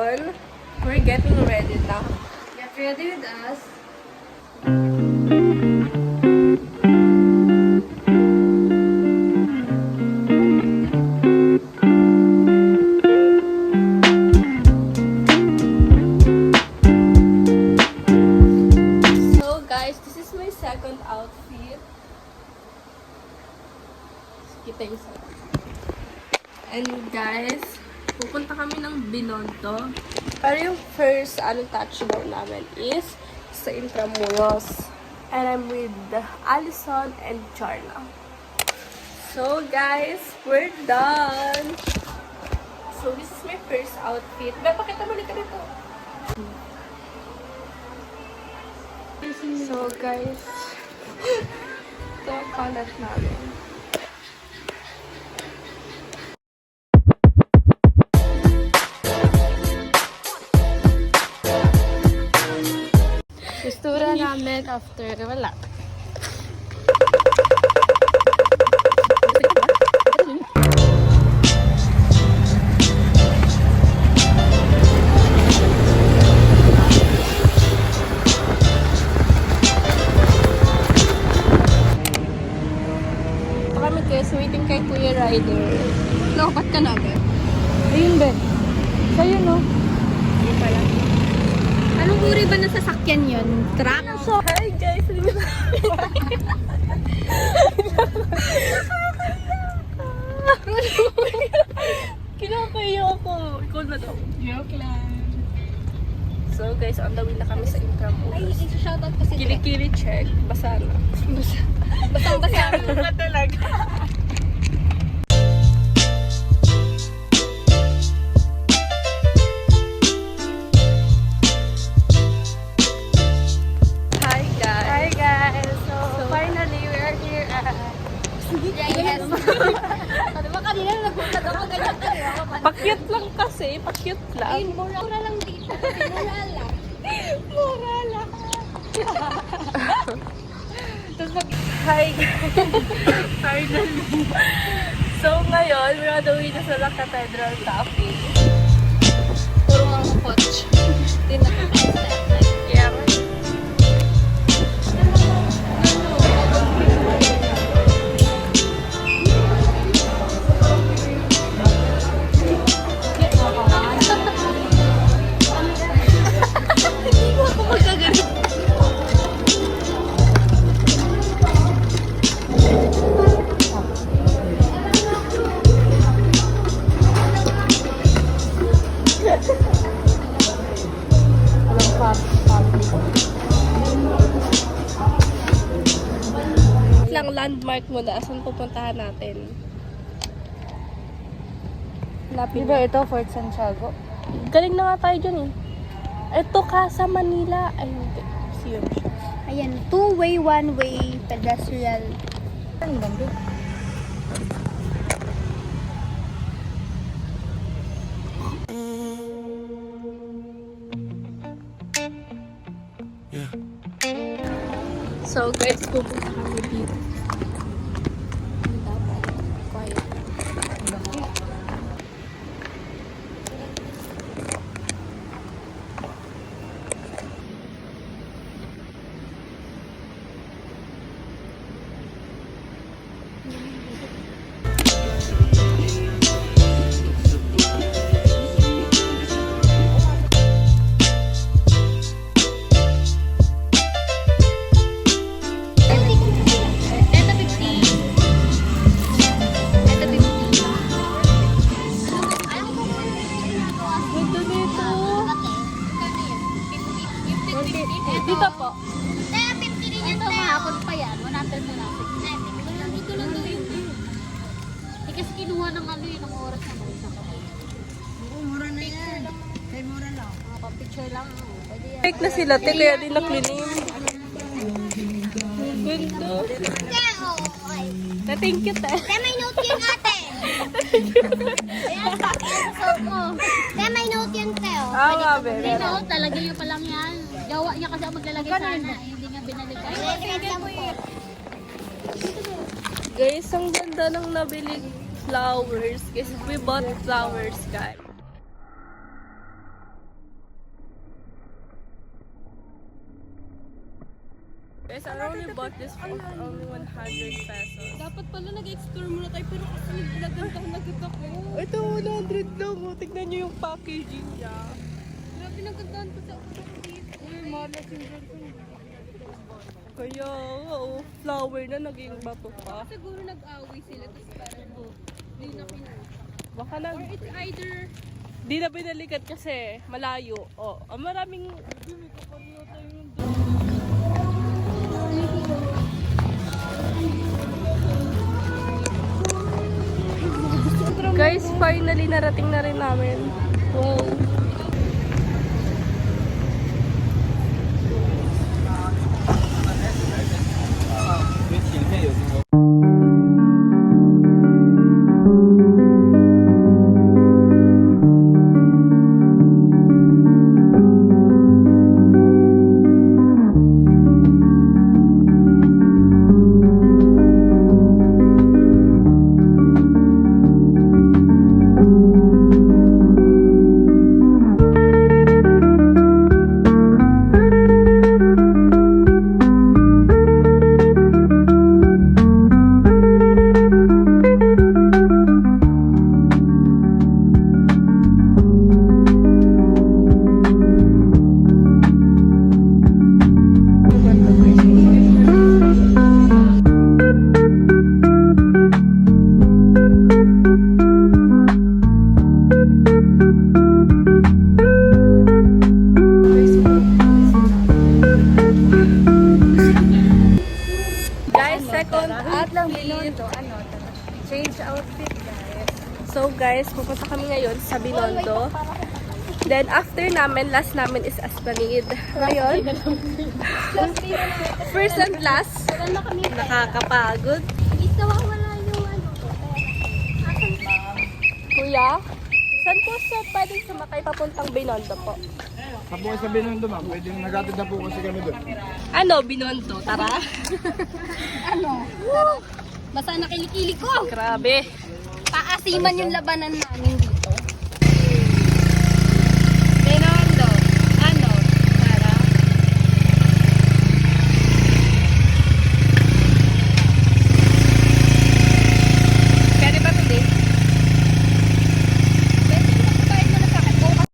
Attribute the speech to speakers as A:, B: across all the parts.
A: ngayon, we're getting ready na. Get ready with us. So guys, this is my second outfit. Kita yung sa. And guys, pupunta kami ng Binondo. Pero yung first touchdown namin is sa Intramuros. And I'm with Allison and Charla. So guys, we're done! So this is my first outfit. Pakita mo ulit ito. So guys, ito ang kalat namin. Istura namin after wala. Kami guys, waiting kay Kuya Rider. Lokat ka na ba? Ayun ba? Sa'yo no? Ayun pala.
B: Anong uri ba ng sasakyan yun? Truck?
A: So, hi guys! Kinakaya ako. Ikaw na daw.
B: Joke lang.
A: So guys, on the way na kami sa Intramuros.
B: Ay, shoutout ko si
A: Kili-kili check. Basa na.
B: Basang-basa.
A: Ba talaga? Hi guys! So finally, we are here at...
B: Yes. Ano ba kanina nagpunta ako ganyan tayo?
A: Pakyut lang kasi. Pakyut lang.
B: Ay, mura lang dito. Mura lang.
A: Mura lang. Hi guys! Finally. So ngayon, we're on the way na sa La Cathedral Cafe.
B: Puro mga coach. Hindi na kakaisa.
A: Kaya nga.
B: Hindi ko ako magkagalit.
A: Lang landmark mo na. Saan pupuntahan natin? Lapit.
B: Diba ito, Fort Santiago?
A: Galing na nga tayo dyan eh. Ito Casa Manila. Ay, hindi. Museum siya.
B: Ayan, two-way, one-way, pedestrian.
A: Ano ba? So guys, pupunta kami dito. Quiet.
B: Ito 50. Ito 50.
A: Ganda nito. Dito po.
B: Ito mahapon pa yan. 100 na lang. Ito lang na yun. Kasi kinuha ng ano yun, ng oras na mo. Oo, mura na yan. Kaya mura lang. Picture lang. Pwede yan.
A: Fake na sila. Kaya din na-cleaning. Ganda. Na-thank you, te.
B: Kaya may note yun, ate. Ayan, suot mo. Kaya may note yun, Teo.
A: Nga, be.
B: May note, talagay nyo pa lang yan. Gawa niya kasi ang maglalagay sana. Hindi nga binalikan.
A: Guys, ang ganda ng nabili flowers. Kasi we bought flowers, guys. Guys, I only bought this for only 100 pesos.
C: Dapat pala nag-explore muna tayo pero kasi naglagandahan na agad ako.
A: Ito, 100 lang. Oh. Tignan nyo yung packaging niya.
C: Grabe nagandahan ko sa ako dito. Uy, malas yung girlfriend.
A: Kaya, oh, flower na naging bato pa.
C: Siguro nag-away sila tapos parang di na kinuha.
A: Baka na,
C: Or it's either
A: di na binalikat kasi malayo. Oh, maraming... Guys, finally narating na rin namin. Wow. Second athlete.
C: change outfit, guys.
A: So guys, pupunta kami ngayon sa Binondo. Then after namin, last namin is Esplanade. Ngayon, first and last, nakakapagod.
B: Ito wala yung ano ko.
A: Kuya, saan po sa pwedeng sumakay papuntang Binondo po?
D: Sa buhay sa Binondo, ma'am, pwedeng nagatid na po kasi kami doon.
A: Ano, Binondo? Tara.
B: Ano? Basta nakilikili ko.
A: Grabe.
B: Paasiman yung labanan namin dito.
A: Binondo. Ano? Tara. Pwede ba today?
B: Pwede mo magbayad mo na sa akin bukas.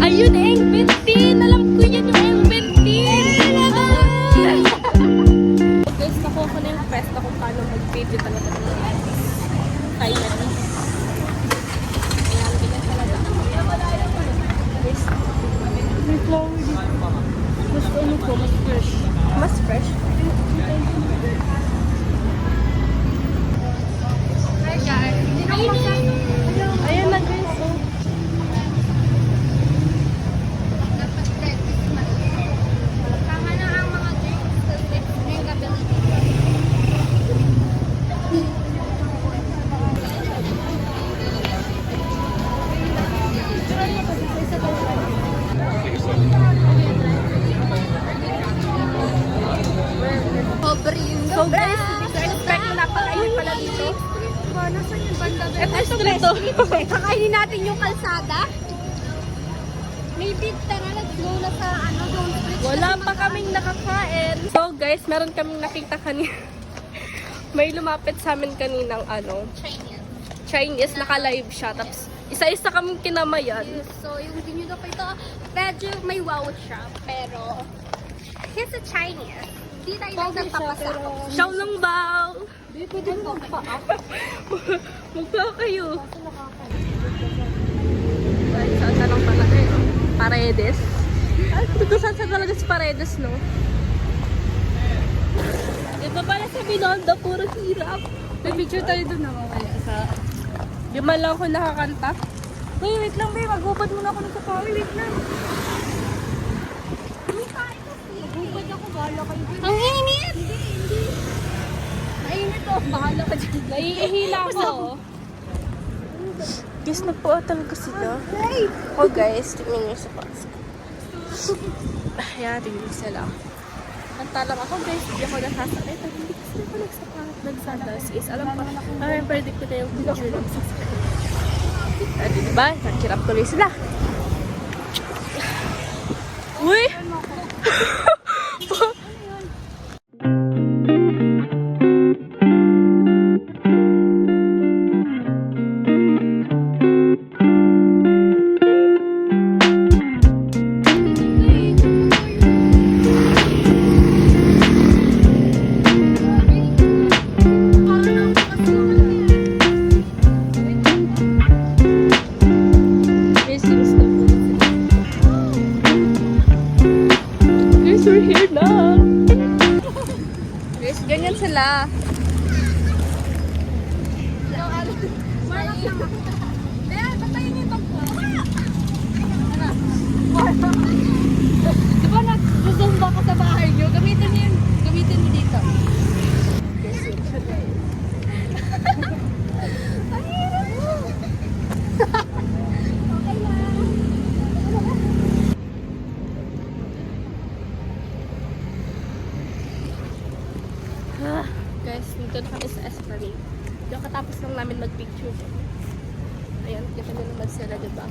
A: Ayun, M15! Alam ko yan yung M15! Guys, nakuha ko na yung quest na kung paano mag-video talaga ng artist. Finally. Ayan, bigat talaga. Guys, may flower dito. Mas ano ko, mas fresh. Mas fresh?
B: Hi guys.
A: Ayan na guys, oh.
B: Dapat practice na. Tama na ang mga drinks. Drink ability. Pobre yun.
A: So guys, hindi ko expect na napakainit pala dito.
B: Nasaan yung banda?
A: Ito dito.
B: Kakainin natin yung kalsada. Maybe tara, let's go na sa Zone Bridge.
A: Wala pa kaming nakakain. So guys, meron kaming nakita kanina. May lumapit sa amin kaninang Chinese, naka-live siya. Tapos isa-isa kaming kinamayan.
B: So, yung dinyo ko ito, medyo may wow siya. Pero, he's a Chinese. Hindi tayo nagpapasa.
A: Xiao Long Bao!
C: Di, pwede mo magpa-up.
A: Magpa kayo. Ay, saan ka lang talaga eh. Paredes. Ay, dito saan talaga si Paredes, no? Iba pala sa Binondo, puro hirap.
C: May picture tayo doon na mamaya sa...
A: Di man lang ako nakakanta.
C: Uy, wait lang, babe. Maghubad muna ako ng sapawi. Wait lang. Maghubad ako. Bahala kayo.
B: Ang init!
C: Mainit oh. Bahala
A: Naiihila ako. Guys, nagpa-talaga sila. Oh guys, tingnan nyo sa pask. Ayan, tingnan nyo sila. Antalang ako guys, hindi ako nasasakit. Hindi kasi ako nagsadas. Is, alam pa, predict ko na yung picture ng sasakit. At diba, nakirap tuloy sila. Uy! Guys, we're here na. Guys, ganyan sila.
C: Di ba nag-zumba ka sa bahay niyo? Gamitin niyo dito.
A: Guys, dito na kami sa Esplanade. Yung katapos lang namin mag-picture. Ayan, kita nyo naman sila, diba?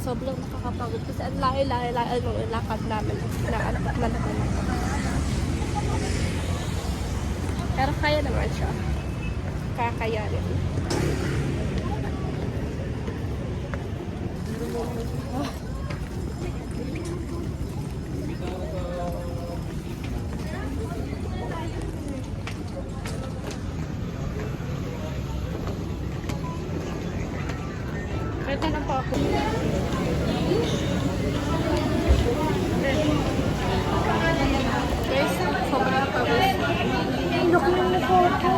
A: Sobrang nakakapagod kasi ang layo-layo nung ilakad namin. Naanap na naman. Pero kaya naman siya. Kakayanin. Kaya na po ako. Guys, sobrang pagod. Look mo na po ako.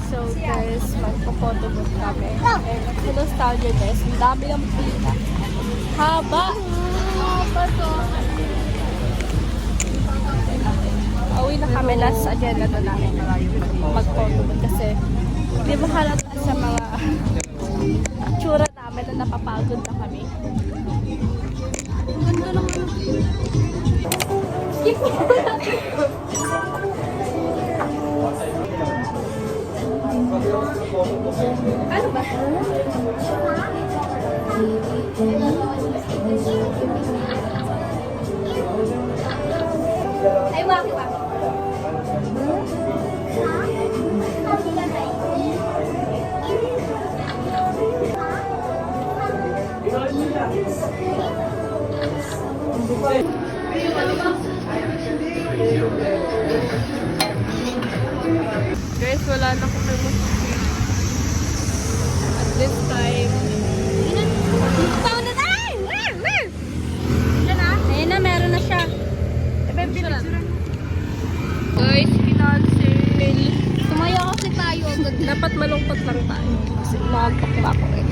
A: So guys, magpo-photobooth kami. And sa nostalgia guys, ang dami ng pila. Haba! Uwi na kami, last agenda na namin mag-photobooth kasi di ba halata sa mga tsura namin na napapagod na kami. Ang ganda lang. Ano ba? Ay, waki. Guys, wala na ko kayo at this time.
B: Sound na tayo! Ayan na, meron na siya.
A: Guys, kinancel.
B: Tumaya kasi tayo agad.
A: Dapat malungkot lang tayo kasi nakagpakla ko eh.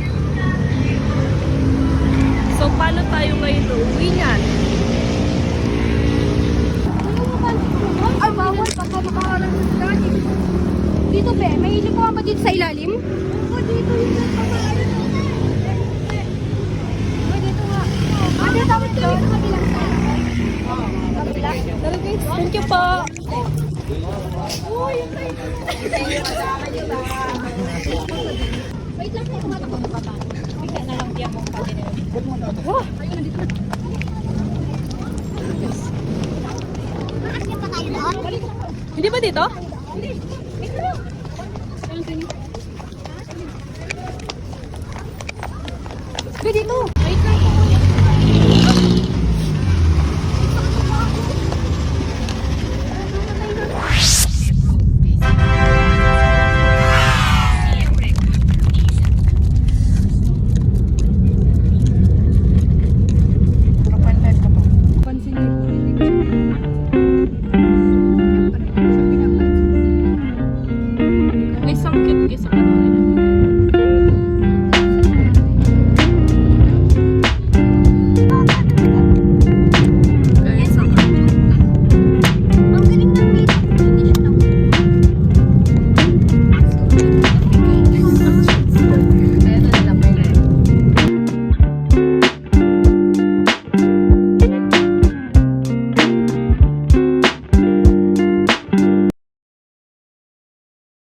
A: So, paano tayo ngayon uuwi niyan?
B: Ay, bawal. Baka makakalang sa ilalim. Dito, be. May ilip ko ba dito sa ilalim? Oo, dito. Dito nga. Dito, dapat dito. Kabilang sa
A: Tara guys, thank you po.
B: wait lang, kaya kumatakot ka pa. Bigyan na lang diyan mong pati. Ayun, nandito na. Aakyat pa tayo doon?
A: Hindi ba dito?
B: Hindi. Wait lang. Be, dito.